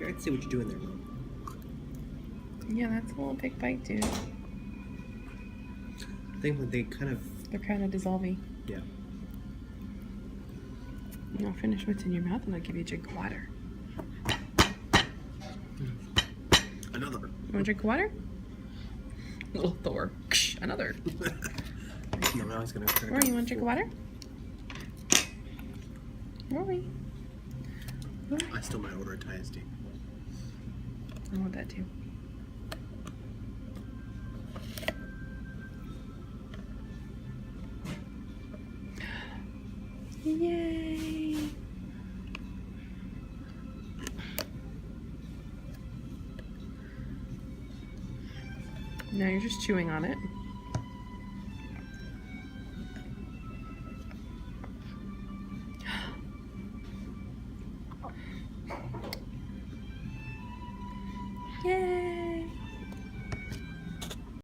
I can see what you're doing there, Mom. Yeah, that's a little big bite, dude. I think when they kind of... They're kind of dissolving. Yeah. And I'll finish what's in your mouth and I'll give you a drink of water. Another. You want a drink of water? Little Thor. Another. No, now he's gonna try to Rory, go you want a drink of full. water? Rory. Rory. I still might order a Thai tea. I want that too. Yay! Now you're just chewing on it. Yay!